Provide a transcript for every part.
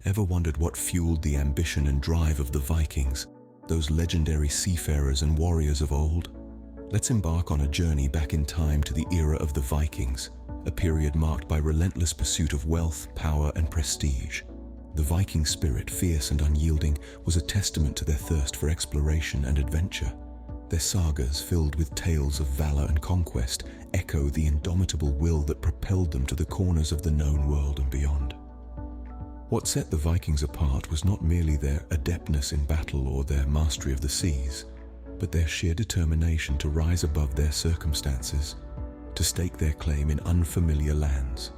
Ever wondered what fueled the ambition and drive of the Vikings, those legendary seafarers and warriors of old? Let's embark on a journey back in time to the era of the Vikings, a period marked by relentless pursuit of wealth, power, and prestige. The Viking spirit, fierce and unyielding, was a testament to their thirst for exploration and adventure. Their sagas, filled with tales of valor and conquest, echo the indomitable will that propelled them to the corners of the known world and beyond. What set the Vikings apart was not merely their adeptness in battle or their mastery of the seas, but their sheer determination to rise above their circumstances, to stake their claim in unfamiliar lands,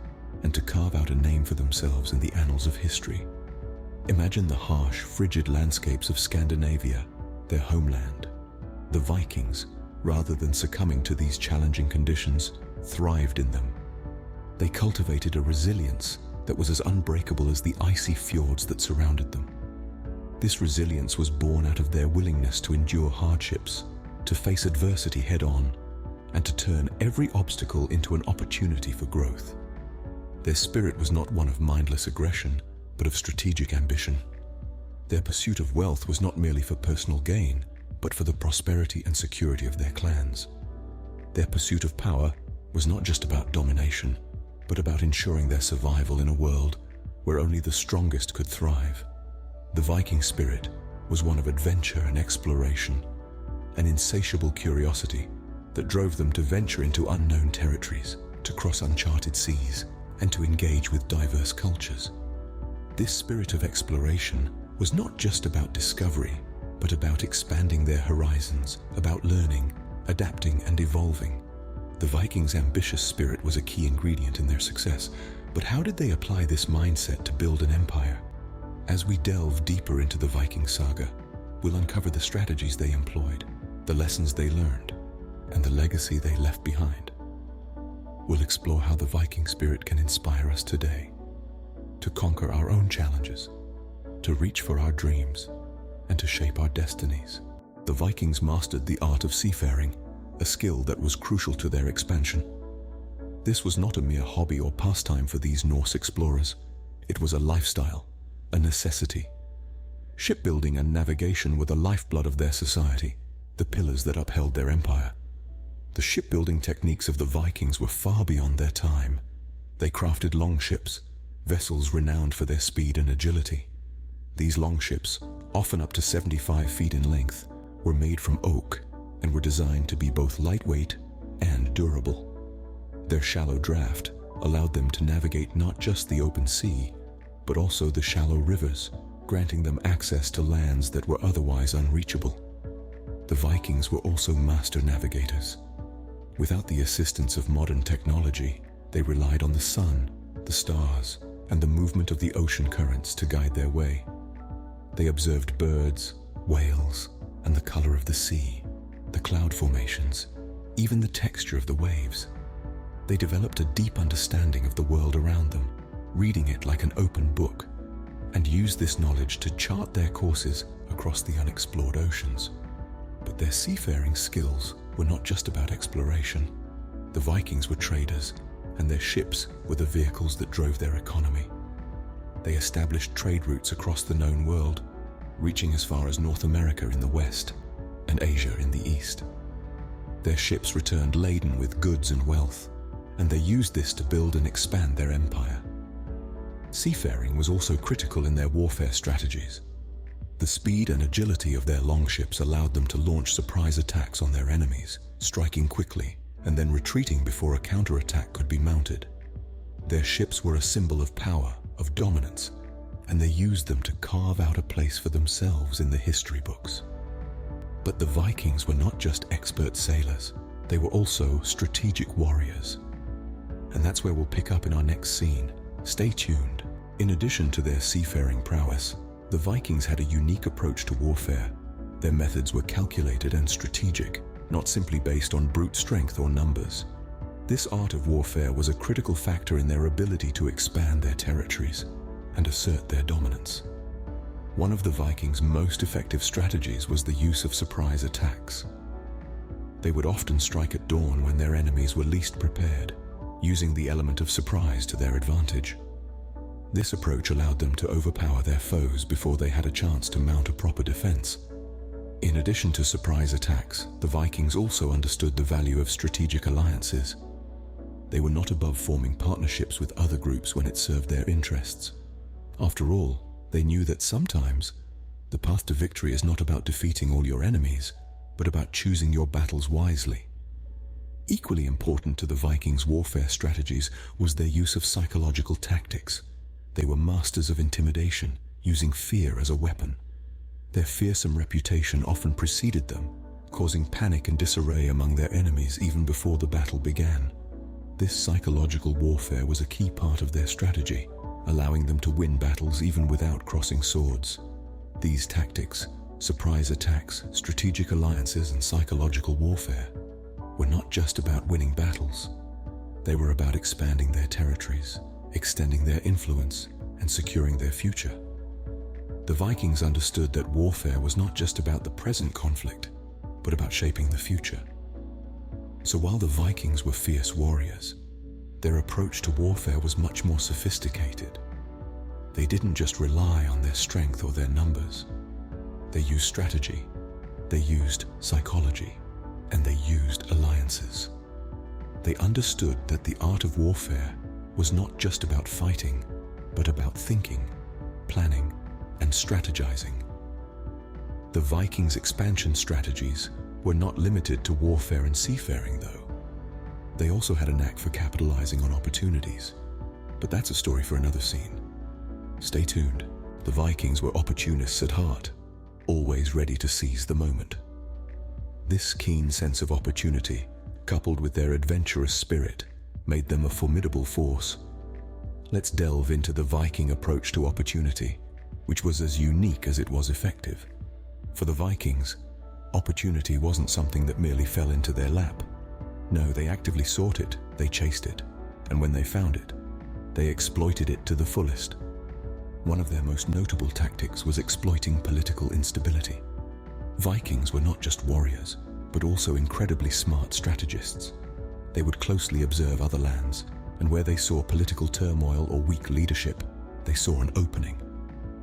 and to carve out a name for themselves in the annals of history. Imagine the harsh, frigid landscapes of Scandinavia, their homeland. The Vikings, rather than succumbing to these challenging conditions, thrived in them. They cultivated a resilience that was as unbreakable as the icy fjords that surrounded them. This resilience was born out of their willingness to endure hardships, to face adversity head-on, and to turn every obstacle into an opportunity for growth. Their spirit was not one of mindless aggression, but of strategic ambition. Their pursuit of wealth was not merely for personal gain, but for the prosperity and security of their clans. Their pursuit of power was not just about domination, but about ensuring their survival in a world where only the strongest could thrive. The Viking spirit was one of adventure and exploration, an insatiable curiosity that drove them to venture into unknown territories, to cross uncharted seas, and to engage with diverse cultures. This spirit of exploration was not just about discovery, but about expanding their horizons, about learning, adapting, and evolving. The Vikings' ambitious spirit was a key ingredient in their success, but how did they apply this mindset to build an empire? As we delve deeper into the Viking saga, we'll uncover the strategies they employed, the lessons they learned, and the legacy they left behind. We'll explore how the Viking spirit can inspire us today, to conquer our own challenges, to reach for our dreams, and to shape our destinies. The Vikings mastered the art of seafaring, a skill that was crucial to their expansion. This was not a mere hobby or pastime for these Norse explorers. It was a lifestyle, a necessity. Shipbuilding and navigation were the lifeblood of their society, the pillars that upheld their empire. The shipbuilding techniques of the Vikings were far beyond their time. They crafted longships, vessels renowned for their speed and agility. These longships, often up to 75 feet in length, were made from oak and were designed to be both lightweight and durable. Their shallow draft allowed them to navigate not just the open sea, but also the shallow rivers, granting them access to lands that were otherwise unreachable. The Vikings were also master navigators. Without the assistance of modern technology, they relied on the sun, the stars, and the movement of the ocean currents to guide their way. They observed birds, whales, and the color of the sea, the cloud formations, even the texture of the waves. They developed a deep understanding of the world around them, reading it like an open book, and used this knowledge to chart their courses across the unexplored oceans. But their seafaring skills were not just about exploration. The Vikings were traders, and their ships were the vehicles that drove their economy. They established trade routes across the known world, reaching as far as North America in the west and Asia in the east. Their ships returned laden with goods and wealth, and they used this to build and expand their empire. Seafaring was also critical in their warfare strategies. The speed and agility of their longships allowed them to launch surprise attacks on their enemies, striking quickly and then retreating before a counterattack could be mounted. Their ships were a symbol of power, of dominance, and they used them to carve out a place for themselves in the history books. But the Vikings were not just expert sailors, they were also strategic warriors. And that's where we'll pick up in our next scene. Stay tuned. In addition to their seafaring prowess, the Vikings had a unique approach to warfare. Their methods were calculated and strategic, not simply based on brute strength or numbers. This art of warfare was a critical factor in their ability to expand their territories and assert their dominance. One of the Vikings' most effective strategies was the use of surprise attacks. They would often strike at dawn when their enemies were least prepared, using the element of surprise to their advantage. This approach allowed them to overpower their foes before they had a chance to mount a proper defense. In addition to surprise attacks, the Vikings also understood the value of strategic alliances. They were not above forming partnerships with other groups when it served their interests. After all, they knew that sometimes the path to victory is not about defeating all your enemies, but about choosing your battles wisely. Equally important to the Vikings' warfare strategies was their use of psychological tactics. They were masters of intimidation, using fear as a weapon. Their fearsome reputation often preceded them, causing panic and disarray among their enemies even before the battle began. This psychological warfare was a key part of their strategy, allowing them to win battles even without crossing swords. These tactics, surprise attacks, strategic alliances, and psychological warfare, were not just about winning battles. They were about expanding their territories, extending their influence, and securing their future. The Vikings understood that warfare was not just about the present conflict, but about shaping the future. So while the Vikings were fierce warriors, their approach to warfare was much more sophisticated. They didn't just rely on their strength or their numbers. They used strategy, they used psychology, and they used alliances. They understood that the art of warfare was not just about fighting, but about thinking, planning, and strategizing. The Vikings' expansion strategies were not limited to warfare and seafaring, though. They also had a knack for capitalizing on opportunities. But that's a story for another scene. Stay tuned. The Vikings were opportunists at heart, always ready to seize the moment. This keen sense of opportunity, coupled with their adventurous spirit, made them a formidable force. Let's delve into the Viking approach to opportunity, which was as unique as it was effective. For the Vikings, opportunity wasn't something that merely fell into their lap. No, they actively sought it, they chased it, and when they found it, they exploited it to the fullest. One of their most notable tactics was exploiting political instability. Vikings were not just warriors, but also incredibly smart strategists. They would closely observe other lands, and where they saw political turmoil or weak leadership, they saw an opening.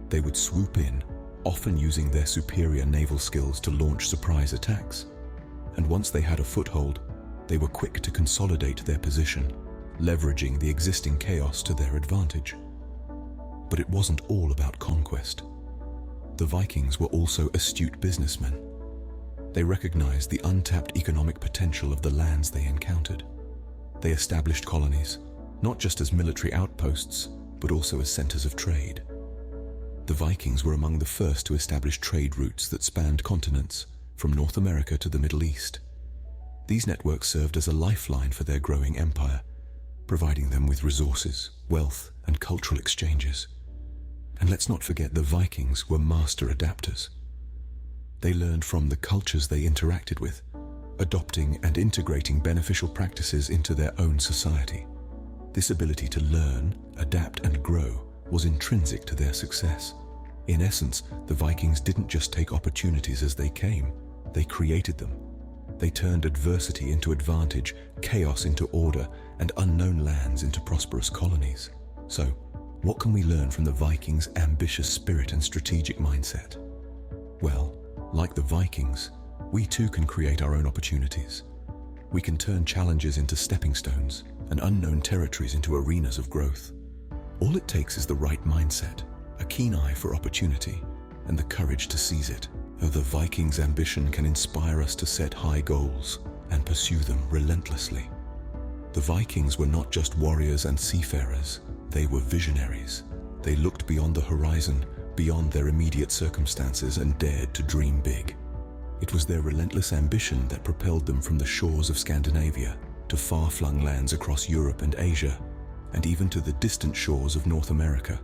They would swoop in, often using their superior naval skills to launch surprise attacks. And once they had a foothold, they were quick to consolidate their position, leveraging the existing chaos to their advantage. But it wasn't all about conquest. The Vikings were also astute businessmen. They recognized the untapped economic potential of the lands they encountered. They established colonies, not just as military outposts, but also as centers of trade. The Vikings were among the first to establish trade routes that spanned continents, from North America to the Middle East. These networks served as a lifeline for their growing empire, providing them with resources, wealth, and cultural exchanges. And let's not forget the Vikings were master adapters. They learned from the cultures they interacted with, adopting and integrating beneficial practices into their own society. This ability to learn, adapt, and grow was intrinsic to their success. In essence, the Vikings didn't just take opportunities as they came, they created them. They turned adversity into advantage, chaos into order, and unknown lands into prosperous colonies. So, what can we learn from the Vikings' ambitious spirit and strategic mindset? Well, like the Vikings, we too can create our own opportunities. We can turn challenges into stepping stones and unknown territories into arenas of growth. All it takes is the right mindset, a keen eye for opportunity, and the courage to seize it. The Vikings' ambition can inspire us to set high goals and pursue them relentlessly. The Vikings were not just warriors and seafarers, they were visionaries. They looked beyond the horizon, beyond their immediate circumstances, and dared to dream big. It was their relentless ambition that propelled them from the shores of Scandinavia to far-flung lands across Europe and Asia, and even to the distant shores of North America.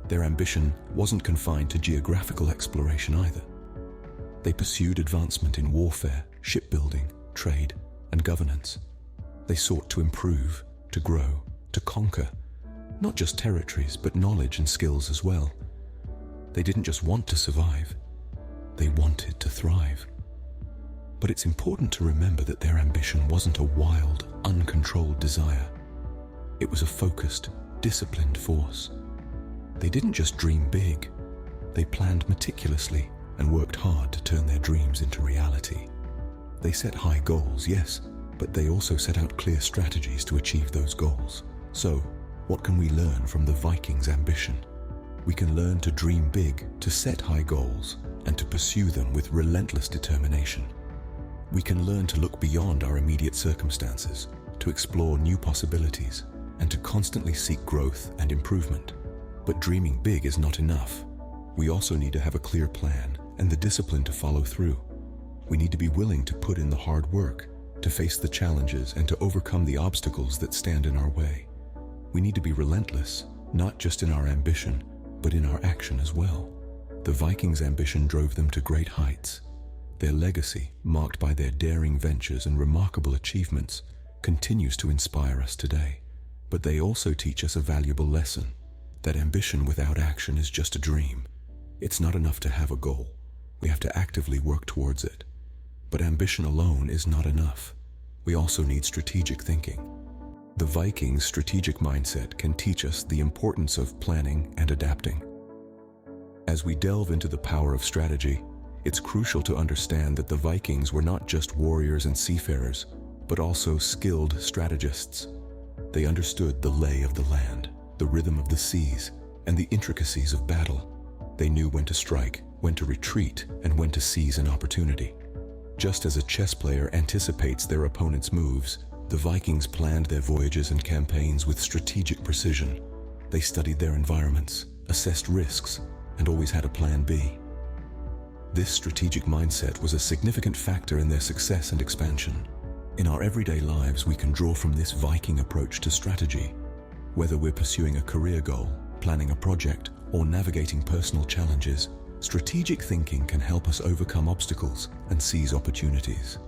Their ambition wasn't confined to geographical exploration either. They pursued advancement in warfare, shipbuilding, trade, and governance. They sought to improve, to grow, to conquer, not just territories, but knowledge and skills as well. They didn't just want to survive, they wanted to thrive. But it's important to remember that their ambition wasn't a wild, uncontrolled desire. It was a focused, disciplined force, They didn't just dream big. They planned meticulously and worked hard to turn their dreams into reality. They set high goals, yes, but they also set out clear strategies to achieve those goals. So, what can we learn from the Vikings' ambition? We can learn to dream big, to set high goals, and to pursue them with relentless determination. We can learn to look beyond our immediate circumstances, to explore new possibilities, and to constantly seek growth and improvement. But dreaming big is not enough. We also need to have a clear plan and the discipline to follow through. We need to be willing to put in the hard work, to face the challenges and to overcome the obstacles that stand in our way. We need to be relentless, not just in our ambition, but in our action as well. The Vikings' ambition drove them to great heights. Their legacy, marked by their daring ventures and remarkable achievements, continues to inspire us today. But they also teach us a valuable lesson, that ambition without action is just a dream. It's not enough to have a goal. We have to actively work towards it. But ambition alone is not enough. We also need strategic thinking. The Vikings' strategic mindset can teach us the importance of planning and adapting. As we delve into the power of strategy, it's crucial to understand that the Vikings were not just warriors and seafarers, but also skilled strategists. They understood the lay of the land, the rhythm of the seas, and the intricacies of battle. They knew when to strike, when to retreat, and when to seize an opportunity. Just as a chess player anticipates their opponent's moves, the Vikings planned their voyages and campaigns with strategic precision. They studied their environments, assessed risks, and always had a plan B. This strategic mindset was a significant factor in their success and expansion. In our everyday lives, we can draw from this Viking approach to strategy. Whether we're pursuing a career goal, planning a project, or navigating personal challenges, strategic thinking can help us overcome obstacles and seize opportunities.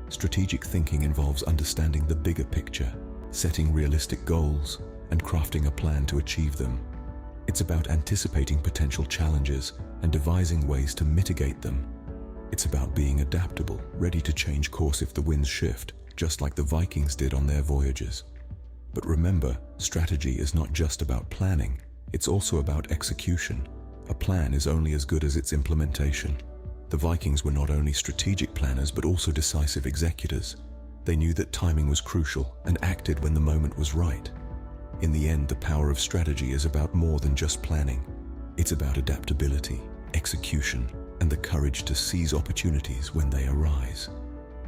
Strategic thinking involves understanding the bigger picture, setting realistic goals, and crafting a plan to achieve them. It's about anticipating potential challenges and devising ways to mitigate them. It's about being adaptable, ready to change course if the winds shift, just like the Vikings did on their voyages. But remember, strategy is not just about planning, it's also about execution. A plan is only as good as its implementation. The Vikings were not only strategic planners but also decisive executors. They knew that timing was crucial and acted when the moment was right. In the end, the power of strategy is about more than just planning. It's about adaptability, execution, and the courage to seize opportunities when they arise.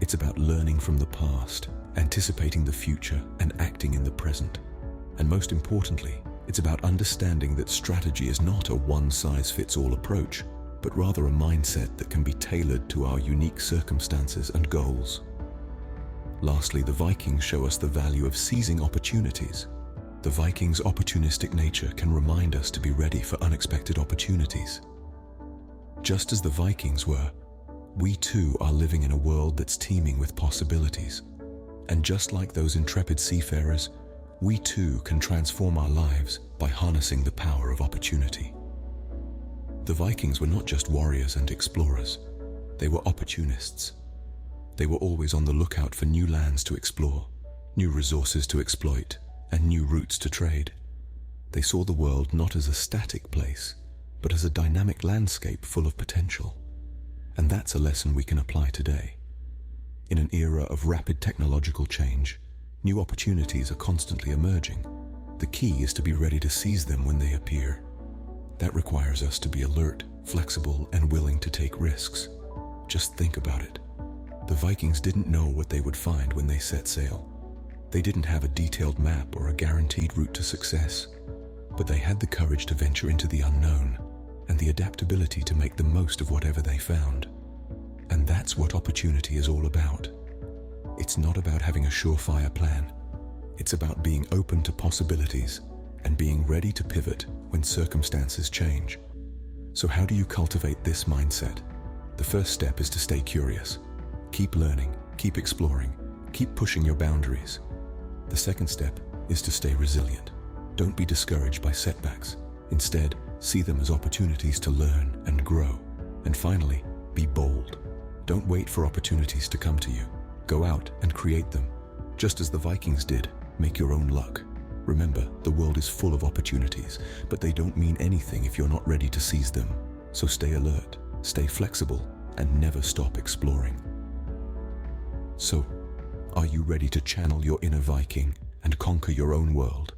It's about learning from the past, anticipating the future, and acting in the present. And most importantly, it's about understanding that strategy is not a one-size-fits-all approach, but rather a mindset that can be tailored to our unique circumstances and goals. Lastly, the Vikings show us the value of seizing opportunities. The Vikings' opportunistic nature can remind us to be ready for unexpected opportunities. Just as the Vikings were, we too are living in a world that's teeming with possibilities. And just like those intrepid seafarers, we too can transform our lives by harnessing the power of opportunity. The Vikings were not just warriors and explorers, they were opportunists. They were always on the lookout for new lands to explore, new resources to exploit, and new routes to trade. They saw the world not as a static place, but as a dynamic landscape full of potential. And that's a lesson we can apply today. In an era of rapid technological change, new opportunities are constantly emerging. The key is to be ready to seize them when they appear. That requires us to be alert, flexible, and willing to take risks. Just think about it. The Vikings didn't know what they would find when they set sail. They didn't have a detailed map or a guaranteed route to success, but they had the courage to venture into the unknown and the adaptability to make the most of whatever they found. And that's what opportunity is all about. It's not about having a surefire plan. It's about being open to possibilities and being ready to pivot when circumstances change. So how do you cultivate this mindset? The first step is to stay curious. Keep learning, keep exploring, keep pushing your boundaries. The second step is to stay resilient. Don't be discouraged by setbacks. Instead, see them as opportunities to learn and grow. And finally, be bold. Don't wait for opportunities to come to you. Go out and create them. Just as the Vikings did, make your own luck. Remember, the world is full of opportunities, but they don't mean anything if you're not ready to seize them. So stay alert, stay flexible, and never stop exploring. So, are you ready to channel your inner Viking and conquer your own world?